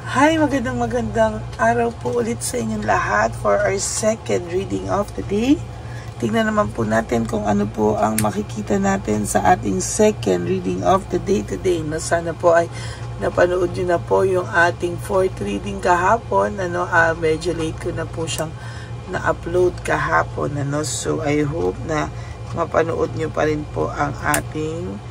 Hi, magandang araw po ulit sa inyong lahat for our second reading of the day. Tingnan naman po natin kung ano po ang makikita natin sa ating second reading of the day today. No, sana po ay napanood nyo na po yung ating fourth reading kahapon. Medyo late ko na po siyang na-upload kahapon. So, I hope na mapanood nyo pa rin po ang ating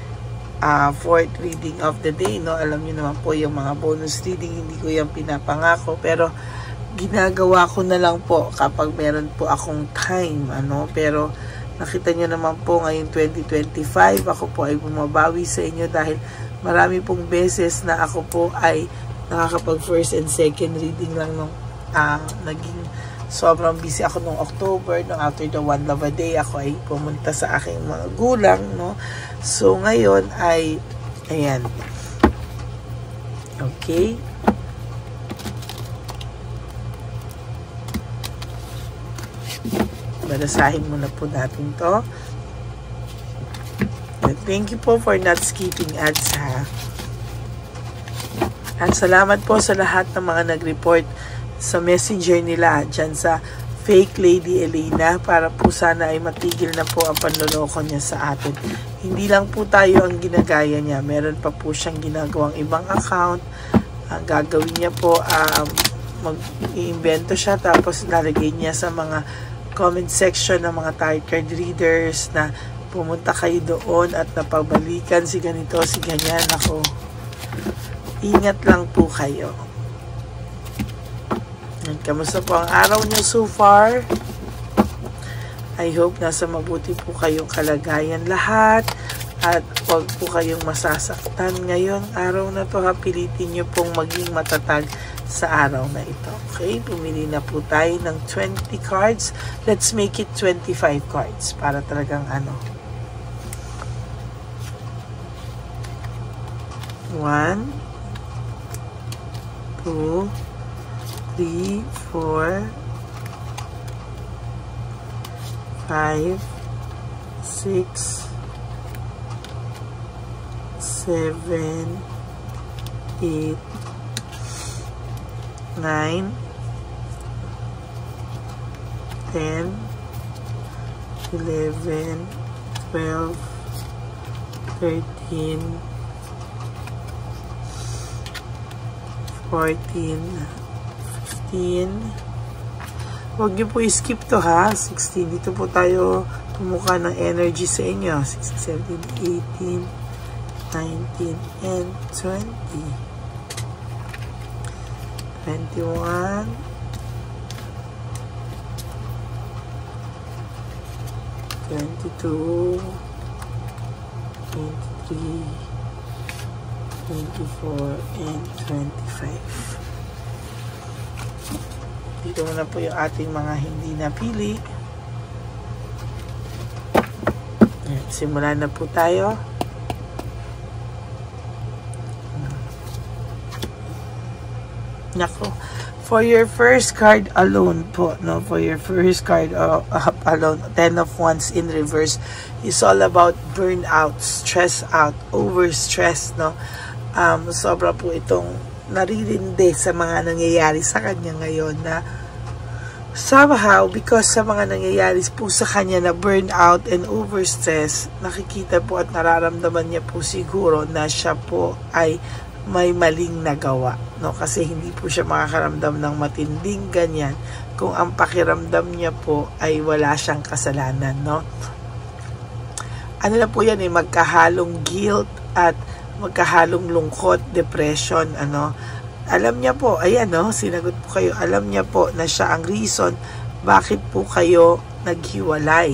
fourth reading of the day. Alam niyo naman po yung mga bonus reading, hindi ko yan pinapangako, pero ginagawa ko na lang po kapag meron po akong time. Pero nakita niyo naman po ngayong 2025 ako po ay bumabawi sa inyo dahil marami pong beses na ako po ay nakakapag first and second reading lang nung naging sobrang busy ako nung October, after the One Love a Day, ako ay pumunta sa aking mga gulang, So, ngayon ay, ayan. Okay. Balasahin muna po natin to. And thank you po for not skipping ads, ha. At salamat po sa lahat ng mga nag-report sa messenger nila dyan sa fake Lady Elena para po sana ay matigil na po ang panloloko niya sa atin. Hindi lang po tayo ang ginagaya niya. Meron pa po siyang ginagawang ibang account. Ang gagawin niya po, mag-iimbento siya tapos lalagay niya sa mga comment section ng mga tarot card readers na pumunta kayo doon at napagbalikan si ganito, si ganyan. Ako, ingat lang po kayo. Kamusta po ang araw niyo so far? I hope nasa mabuti po kayong kalagayan lahat at huwag po kayong masasaktan ngayon araw na to. Pilitin niyo pong maging matatag sa araw na ito. Okay, pumili na po tayo ng 20 cards. Let's make it 25 cards para talagang 1, 2, 3, 4, 5, 6, 7, 8, 9, 10, 11, 12, 13, 14, 15. Huwag niyo po i-skip to, ha. 16. Dito po tayo pumuka ng energy sa inyo. 16, 17, 18, 19, and 20. 21. 22. 23. 24 and 25. Dito na po yung ating mga hindi napili. Simulan na po tayo. Nako. For your first card alone po, for your first card alone, 10 of Wands in reverse is all about burnout, stress out, overstress, sobra po itong naririndi sa mga nangyayari sa kanya ngayon na somehow, because sa mga nangyayari po sa kanya na burnout and overstress, nakikita po at nararamdaman niya po siguro na siya po ay may maling nagawa, kasi hindi po siya makakaramdam ng matinding ganyan kung ang pakiramdam niya po ay wala siyang kasalanan, Ano na po yan, magkahalong guilt at magkahalong lungkot, depression, alam niya po, ayan, sinagot po kayo, alam niya po na siya ang reason bakit po kayo naghiwalay,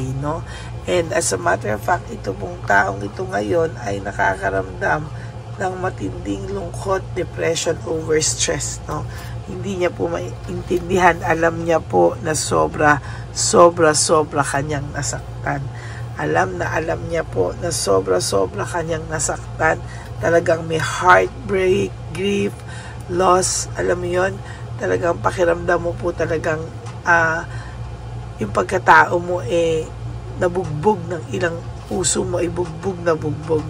and as a matter of fact, ito pong taong ito ngayon ay nakakaramdam ng matinding lungkot, depression, overstress, hindi niya po maintindihan, alam niya po na sobra kanyang nasaktan, alam niya po na sobra kanyang nasaktan. Talagang may heartbreak, grief, loss, alam mo yun, talagang pakiramdam mo po talagang yung pagkatao mo nabugbog ng ilang puso mo, bugbog na bugbog,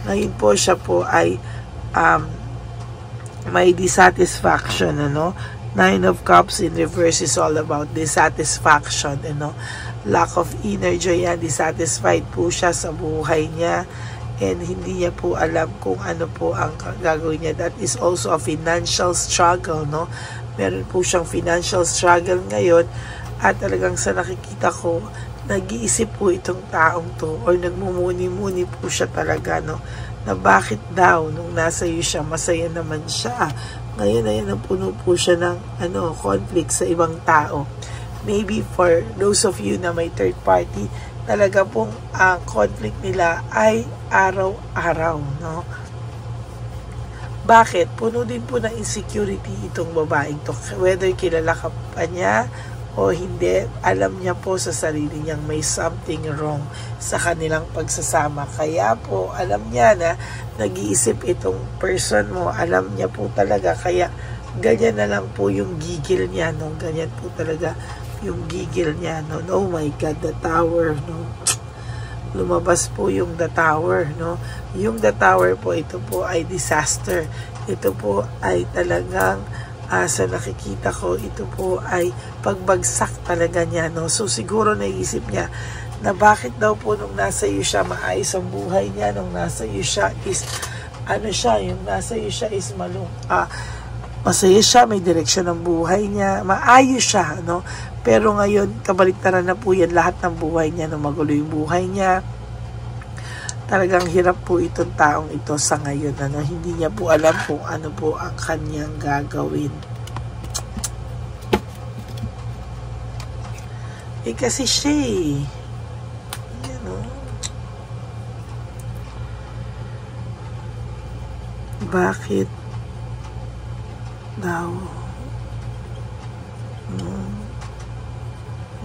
Ngayon po siya po ay may dissatisfaction, ano. Nine of Cups in reverse is all about dissatisfaction, ano. Lack of inner joy, yan. Dissatisfied po siya sa buhay niya. And hindi niya po alam kung ano po ang gagawin niya. That is also a financial struggle, no? Meron po siyang financial struggle ngayon. At talagang sa nakikita ko, nag-iisip po itong taong to or nagmumuni-muni po siya talaga, no? Na bakit daw nung nasa iyo siya, masaya naman siya. Ngayon ay puno po siya ng conflict sa ibang tao. Maybe for those of you na may third party, talaga pong ang conflict nila ay araw-araw, no? Bakit? Puno din po ng insecurity itong babaeng to. Whether kilala ka pa niya o hindi, alam niya po sa sarili niyang may something wrong sa kanilang pagsasama. Kaya po, alam niya na nag-iisip itong person mo. Alam niya po talaga. Kaya ganyan na lang po yung gigil niya, no? Ganyan po talaga yung gigil niya, no? Oh my God, the tower, no? Lumabas po yung the tower, no? Yung the tower po, ito po ay disaster. Ito po ay talagang sa nakikita ko, ito po ay pagbagsak talaga niya, no? So siguro naisip niya na bakit daw po nung nasa iyo siya maayos ang buhay niya, nung nasa iyo siya is yung nasa iyo siya is masaya siya, may direksyon ng buhay niya, maayos siya, no? Pero ngayon, kabaliktaran na po yan lahat ng buhay niya, no? Magulo yung buhay niya. Talagang hirap po itong taong ito sa ngayon, ano? Hindi niya po alam kung ano po ang kanyang gagawin. Kasi siya bakit daw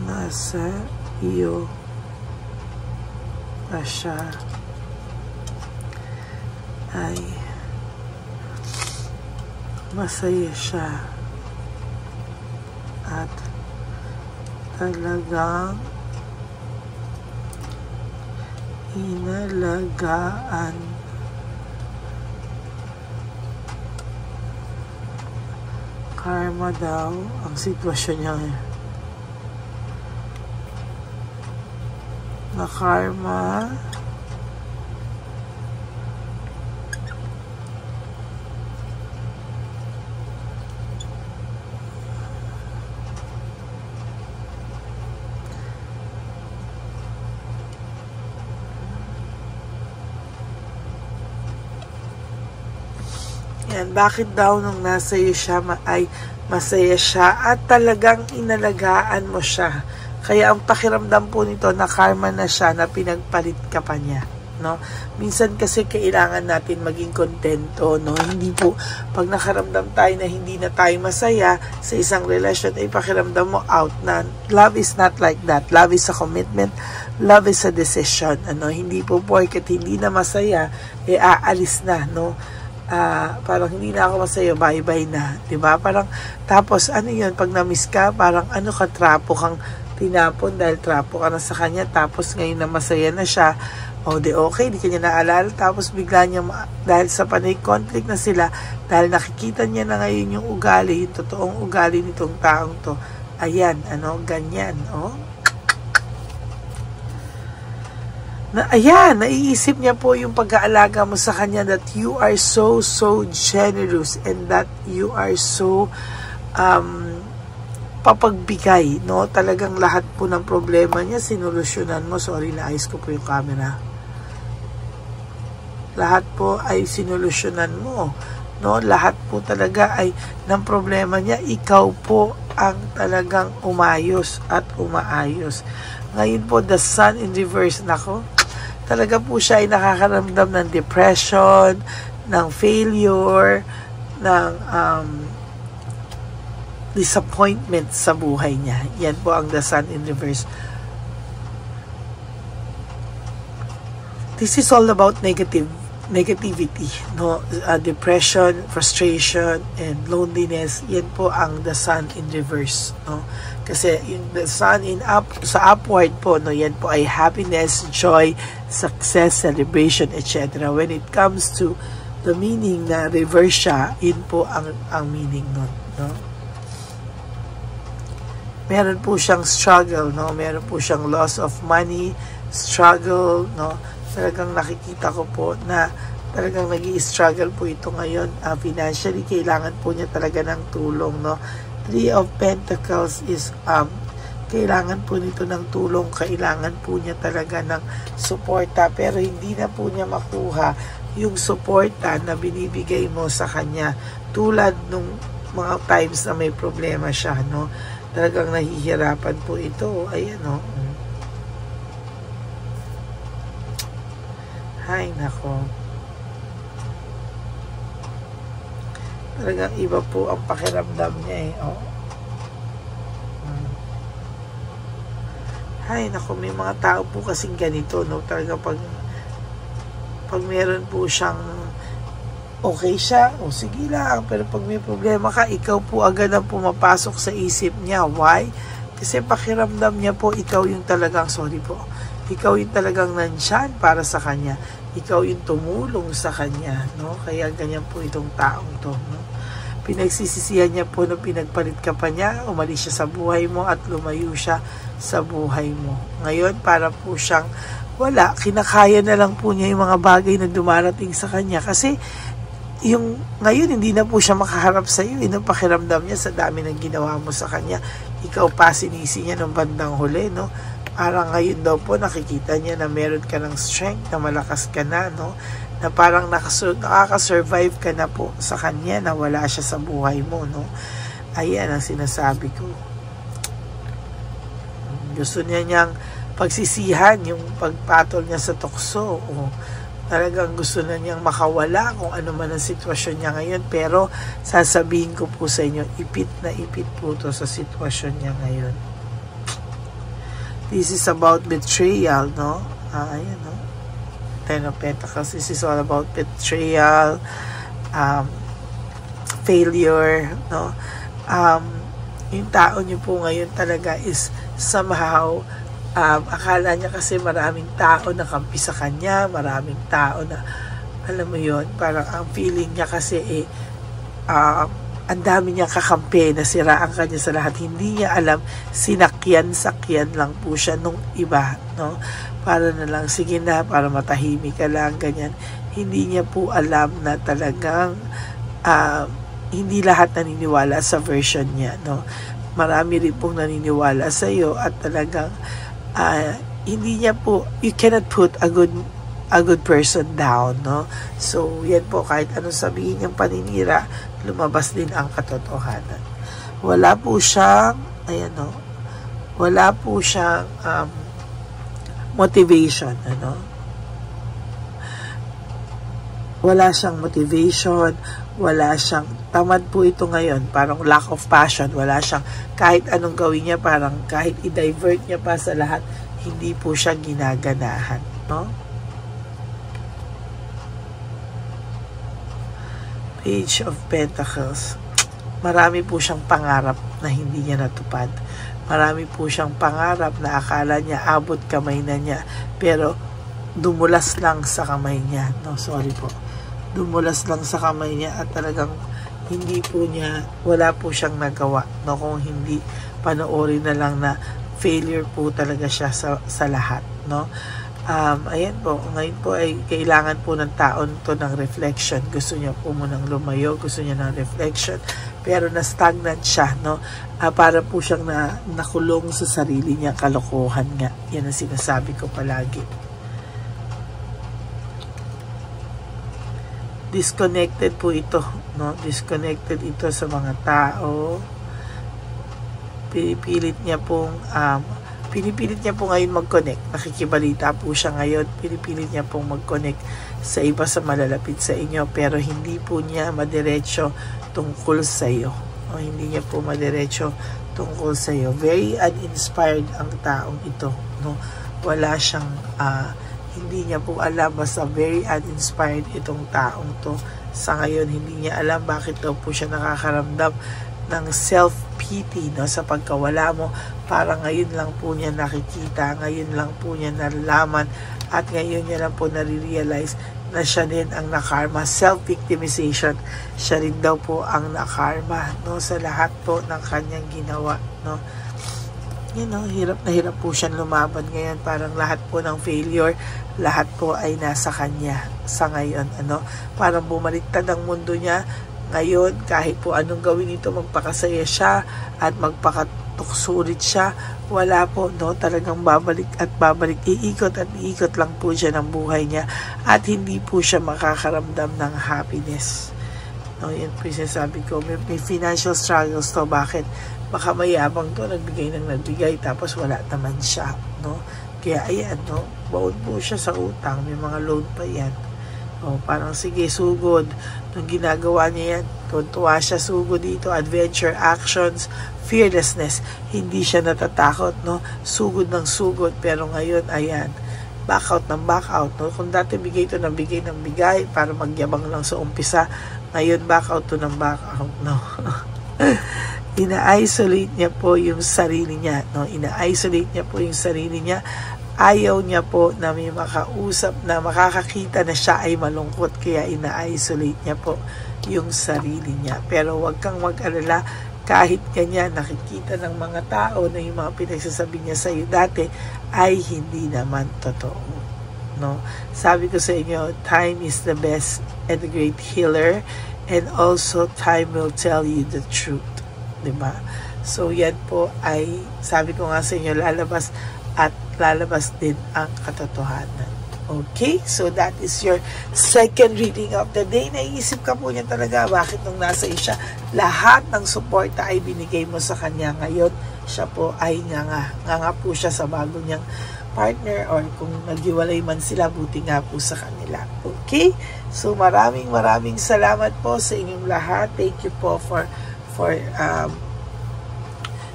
nasa iyo pa siya ay masaya siya at talagang inalagaan karma daw ang sitwasyon niya na karma yan, bakit daw nung nasa iyo siya ay masaya siya at talagang inalagaan mo siya. Kaya ang pakiramdam po nito na karma na siya, na pinagpalit ka pa niya, no? Minsan kasi kailangan natin maging kontento, no? Hindi po pag nakaramdam tayo na hindi na tayo masaya sa isang relasyon, ay pakiramdam mo out na. Love is not like that. Love is a commitment. Love is a decision, ano? Hindi po porket hindi na masaya, aalis na, no? Parang hindi na ako masaya, bye-bye na, diba? Parang, tapos ano yun, pag na-miss ka, parang trapo kang tinapon dahil trapo ka na sa kanya, tapos ngayon na masaya na siya, okay, di kanya naalala, tapos bigla niya, dahil sa panay conflict na sila, dahil nakikita niya na ngayon yung ugali, yung totoong ugali nitong taong to, ayan, ganyan, naiisip niya po yung pag-aalaga mo sa kanya, that you are so generous and that you are so papagbigay, no? Talagang lahat po ng problema niya sinolusyonan mo. Sorry, naayos ko po yung camera. Lahat po ay sinolusyonan mo, no? Lahat po talaga ay ng problema niya, ikaw po ang talagang umayos at umaayos. Ngayon po, the sun in reverse, nako, talaga po siya ay nakakaramdam ng depression, ng failure, ng disappointment sa buhay niya. Yan po ang the sun in reverse. This is all about negativity, no? Depression, frustration, and loneliness. Yan po ang the sun in reverse, no? Kasi yung the sun sa upward po, no, yan po ay happiness, joy, success, celebration, etc. When it comes to the meaning na reverse siya, yun po ang meaning nun, no? Meron po siyang struggle, no? Meron po siyang loss of money, struggle, no? Talagang nakikita ko po na talagang nag-i-struggle po ito ngayon. Financially, kailangan po niya talaga ng tulong, no? Three of Pentacles is, kailangan po nito ng tulong, kailangan po niya talaga ng suporta, pero hindi na po niya makuha yung suporta na binibigay mo sa kanya tulad nung mga times na may problema siya, no? Talagang nahihirapan po ito. Ayan, no? Ay, nako. Talagang iba po ang pakiramdam niya, eh. Oh. Ay, nako, may mga tao po kasing ganito, no? Talaga pag meron po siyang okay siya, o sige lang, pero pag may problema ka, ikaw po agad ang pumapasok sa isip niya. Why? Kasi pakiramdam niya po, ikaw yung talagang, ikaw yung talagang nandyan para sa kanya. Ikaw yung tumulong sa kanya, no? Kaya ganyan po itong taong to, no? Pinagsisisihan niya po na pinagpalit ka pa niya, umalis siya sa buhay mo at lumayo siya sa buhay mo. Ngayon, para po siyang wala, kinakaya na lang po niya yung mga bagay na dumarating sa kanya kasi yung ngayon hindi na po siya makaharap sa iyo, pakiramdam niya sa dami ng ginawa mo sa kanya, ikaw pa sinisi niya ng bandang huli, no? Parang ngayon daw po nakikita niya na meron ka ng strength, na malakas ka na, no? Na parang nakaka-survive ka na po sa kanya na wala siya sa buhay mo, no? Ayan ang sinasabi ko. Gusto niyang pagsisihan yung pagpatol niya sa tukso, o talagang gusto na niyang makawala kung ano man ang sitwasyon niya ngayon, pero sasabihin ko po sa inyo, ipit na ipit po to sa sitwasyon niya ngayon. This is about betrayal, no? Ayan, no? Ten of Pentacles, this is all about betrayal, failure, no? Yung tao niyo po ngayon talaga is somehow, akala niya kasi maraming tao na kampi sa kanya, maraming tao na, alam mo yon, parang ang feeling niya kasi ang dami niya kakampi, nasiraan kanya sa lahat. Hindi niya alam, sakyan lang po siya nung iba, no? Para na lang, sige na, para matahimik ka lang, ganyan. Hindi niya po alam na talagang hindi lahat naniniwala sa version niya, no? Marami rin pong naniniwala sa iyo at talagang hindi niya po, you cannot put a good person down, no? So, yan po, kahit anong sabihin niyang paninira, lumabas din ang katotohanan. Wala po siyang, ayan, no? Wala po siyang motivation, ano? Wala siyang motivation, wala siyang, tamad po ito ngayon, parang lack of passion, wala siyang, kahit anong gawin niya, parang kahit i-divert niya pa sa lahat, hindi po siya ginaganahan, no? Page of Pentacles. Marami po siyang pangarap na hindi niya natupad. Marami po siyang pangarap na akala niya abot kamay na niya, pero dumulas lang sa kamay niya, no? Sorry po. Dumulas lang sa kamay niya at talagang hindi po niya, wala po siyang nagawa, no? Kung hindi panoorin na lang na failure po talaga siya sa lahat, no? Ayan po, ngayon po ay kailangan po ng taon to ng reflection. Gusto niya po munang lumayo, gusto niya ng reflection, pero na-stagnant siya, no? Para po siyang nakulong sa sarili niya, kalokohan nga. Yan ang sinasabi ko palagi. Disconnected po ito, no? Disconnected ito sa mga tao. Pinipilit niya pong ngayon mag-connect. Nakikibalita po siya ngayon. Pinipilit niya pong mag-connect sa iba sa malalapit sa inyo, pero hindi po niya madiretso tungkol sa iyo. O hindi niya po madiretso tungkol sa iyo. Very uninspired ang taong ito, no? Wala siyang hindi niya po alam, basta very uninspired itong taong to. Sa ngayon, hindi niya alam bakit daw po siya nakakaramdam ng self-pity, no? Sa pagkawala mo, parang ngayon lang po niya nakikita, ngayon lang po niya nalalaman, at ngayon niya lang po nare-realize na siya din ang nakarma. Self-victimization, siya rin daw po ang nakarma, no, sa lahat po ng kanyang ginawa, no. Hirap na hirap po siyang lumaban ngayon. Parang lahat po ng failure, lahat po ay nasa kanya sa ngayon, parang bumaliktad ang mundo niya ngayon. Kahit po anong gawin ito, magpakasaya siya at magpakatuksurit siya, wala po, no, talagang babalik at babalik, iikot at iikot lang po siya ng buhay niya at hindi po siya makakaramdam ng happiness, no. Yun po yung sinasabi ko, may financial struggles to. Bakit? Baka mayabang to, nagbigay tapos wala naman siya, no. Kaya ayan, no, baon po siya sa utang, may mga loan pa yan. Parang sige, sugod nung ginagawa niya yan, tuwa siya, sugod dito, adventure, actions, fearlessness, hindi siya natatakot, no, sugod ng sugod. Pero ngayon, ayan, back out ng back out, no. Kung dati bigay to ng bigay para magyabang lang sa umpisa, ngayon back out to ng back out, no. Ina-isolate niya po yung sarili niya, no. Ina-isolate niya po yung sarili niya. Ayaw niya po na may makausap na makakakita na siya ay malungkot, kaya ina-isolate niya po yung sarili niya. Pero wag kang mag-alala, kahit ganyan nakikita ng mga tao na yung mga pinagsasabi niya sa iyo dati ay hindi naman totoo, no. Sabi ko sa inyo, time is the best and the great healer, and also time will tell you the truth, diba? So yan po ay, sabi ko nga sa inyo, lalabas din ang katotohanan. Okay, so that is your second reading of the day. Naisip ka po niya talaga, bakit nung nasa siya, lahat ng suporta ay binigay mo sa kanya. Ngayon, siya po ay nga po siya sa bago niyang partner, or kung naghiwalay man sila, buti nga po sa kanila. Okay, so maraming salamat po sa inyong lahat. Thank you po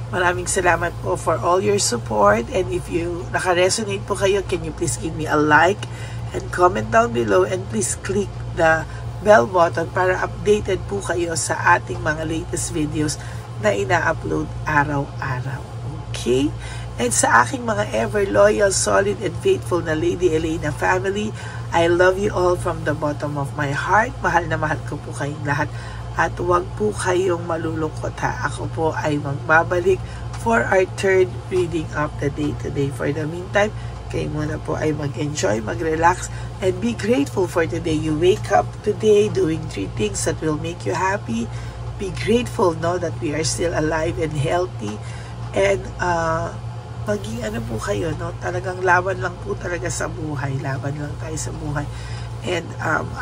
maraming salamat po for all your support. And if you naka-resonate po kayo, can you please give me a like and comment down below, and please click the bell button para updated po kayo sa ating mga latest videos na ina-upload araw-araw. Okay? And sa aking mga ever loyal, solid, and faithful na Lady Elena family, I love you all from the bottom of my heart. Mahal na mahal ko po kayong lahat. At huwag po kayong malulungkot, ha. Ako po ay magbabalik for our third reading of the day today. For the meantime, kayo muna po ay mag-enjoy, mag-relax, and be grateful for today. You wake up today doing 3 things that will make you happy. Be grateful, no, that we are still alive and healthy. And maging po kayo, no, talagang laban lang po talaga sa buhay. Laban lang tayo sa buhay. And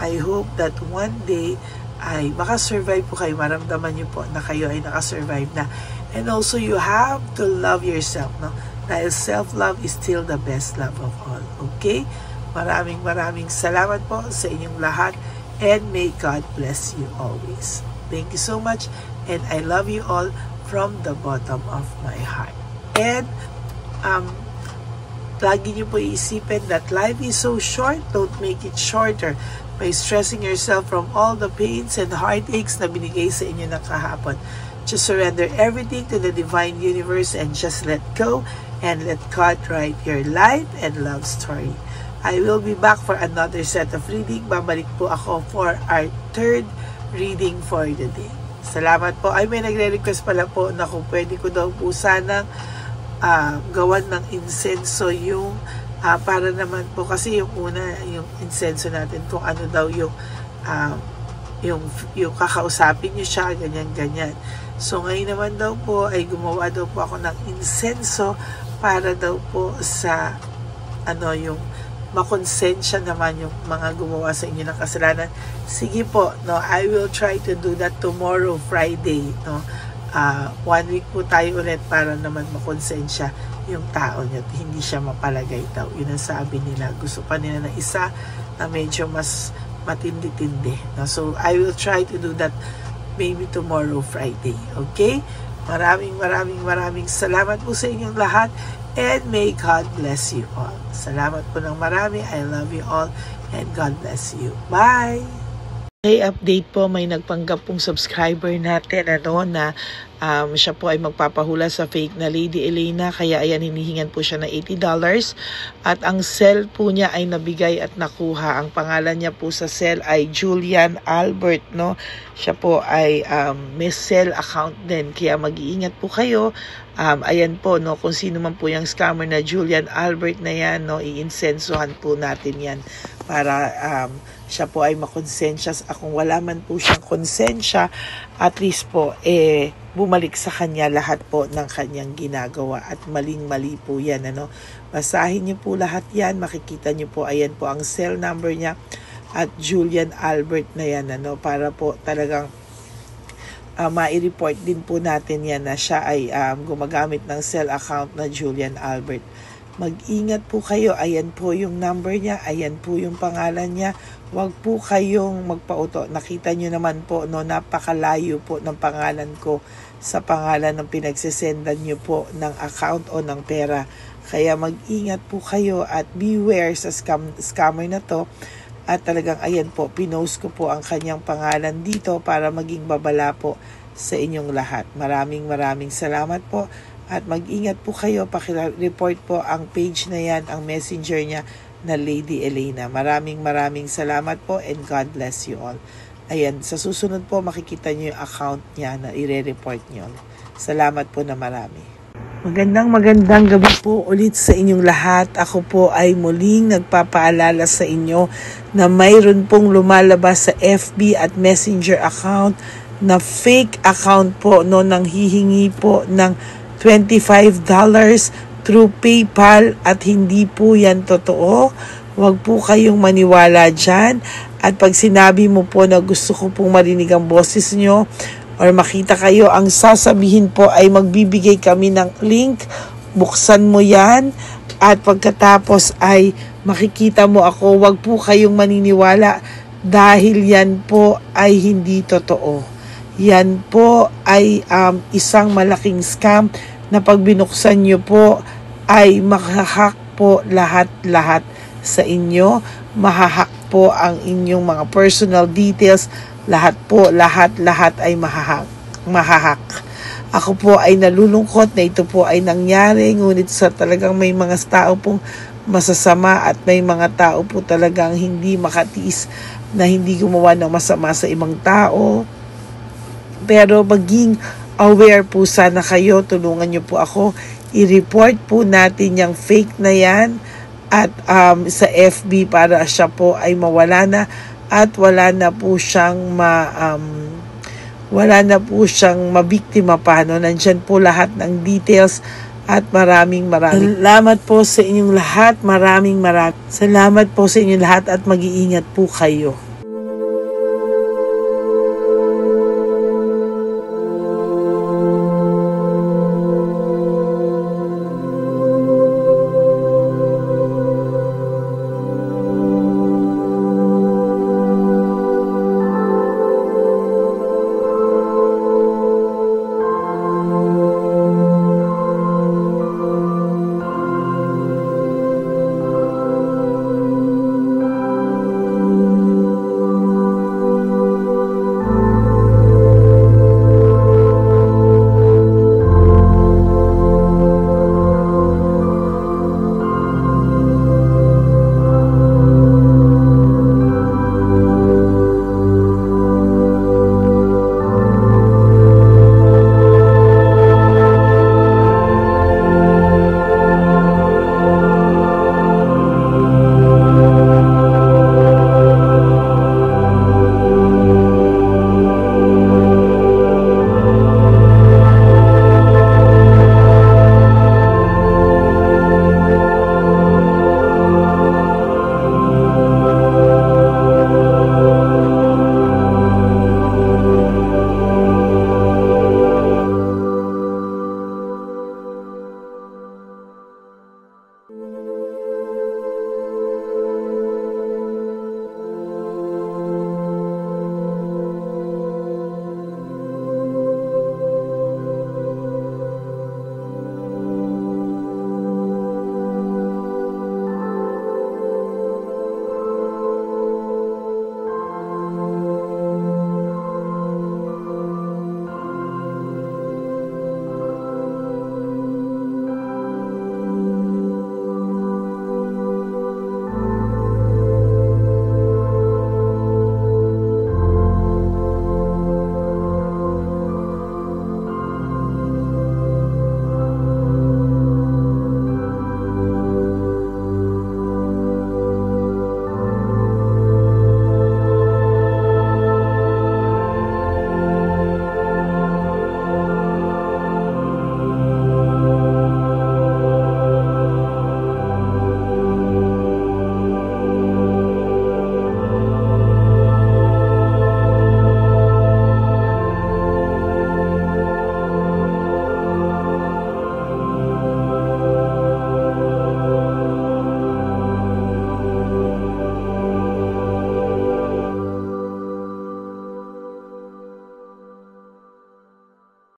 I hope that one day ay makasurvive po kayo, maramdaman nyo po na kayo ay nakasurvive na. And also, you have to love yourself, no? Dahil self-love is still the best love of all. Okay? Maraming salamat po sa inyong lahat, and may God bless you always. Thank you so much, and I love you all from the bottom of my heart. And lagi nyo po iisipin that life is so short, don't make it shorter by stressing yourself from all the pains and heartaches na binigay sa inyo ng kahapon. Just surrender everything to the divine universe and just let go, and let God write your life and love story. I will be back for another set of reading. Babalik po ako for our third reading for the day. Salamat po. Ay, may nagre-request pala po na kung pwede ko daw po sanang gawan ng insenso yung para naman po, kasi yung una, yung insenso natin, kung ano daw yung kakausapin nyo siya, ganyan. So ngayon naman daw po ay gumawa daw po ako ng insenso para daw po sa yung makonsensya naman yung mga gumawa sa inyo ng kasalanan. Sige po, no, I will try to do that tomorrow, Friday, no. 1 week po tayo ulit para naman makonsensya yung tao niya, hindi siya mapalagay daw. Yun ang sabi nila. Gusto pa nila na isa na medyo mas matindi-tindi. No? So, I will try to do that maybe tomorrow, Friday. Okay? Maraming salamat po sa inyong lahat, and may God bless you all. Salamat po ng marami. I love you all, and God bless you. Bye! Hey, update po, may nagpanggap pong subscriber natin na siya po ay magpapahula sa fake na Lady Elena, kaya ayan, hinihingan po siya ng $80 at ang cell po niya ay nabigay at nakuha. Ang pangalan niya po sa cell ay Julian Albert, no? Siya po ay may cell account din, kaya mag-iingat po kayo. Ayan po, no, kung sino man po yung scammer na Julian Albert na yan, no, iinsensuhan po natin yan para siya po ay makonsensya. Kung wala man po siyang konsensya, at least po bumalik sa kanya lahat po ng kanyang ginagawa, at maling-mali po yan, basahin niyo po lahat yan, makikita niyo po, ayan po ang cell number niya at Julian Albert na yan, para po talagang ma-report din po natin yan na siya ay gumagamit ng cell account na Julian Albert. Mag-ingat po kayo. Ayan po yung number niya. Ayan po yung pangalan niya. Huwag po kayong magpauto. Nakita nyo naman po, napakalayo po ng pangalan ko sa pangalan ng pinagsisendan nyo po ng account o ng pera. Kaya mag-ingat po kayo at beware sa scammer na to. At talagang ayan po, pinost ko po ang kanyang pangalan dito para maging babala po sa inyong lahat. Maraming salamat po. At mag-ingat po kayo, pakireport po ang page na yan, ang messenger niya na Lady Elena. Maraming salamat po and God bless you all. Ayan, sa susunod po makikita niyo yung account niya na i-report niyo. Salamat po na marami. Magandang gabi po ulit sa inyong lahat. Ako po ay muling nagpapaalala sa inyo na mayroon pong lumalabas sa FB at Messenger account na fake account po, nang hihingi po ng $25 through PayPal at hindi po yan totoo. Huwag po kayong maniwala dyan. At pag sinabi mo po na gusto ko pong marinig ang boses nyo or makita kayo, ang sasabihin po ay magbibigay kami ng link. Buksan mo yan at pagkatapos ay makikita mo ako. Huwag po kayong maniniwala dahil yan po ay hindi totoo. Yan po ay isang malaking scam na pag binuksan nyo po ay mahahack po lahat sa inyo. Mahahack po ang inyong mga personal details. Lahat ay mahahack. Ako po ay nalulungkot na ito po ay nangyari, ngunit sa talagang may mga tao pong masasama at may mga tao po talagang hindi makatiis na hindi gumawa ng masama sa ibang tao. Pero maging aware po sana kayo, tulungan niyo po ako, i-report po natin yung fake na yan at sa FB para siya po ay mawala na at wala na po siyang mabiktima pa, Nandyan po lahat ng details at maraming salamat po sa inyong lahat. Maraming salamat po sa inyong lahat at mag-iingat po kayo.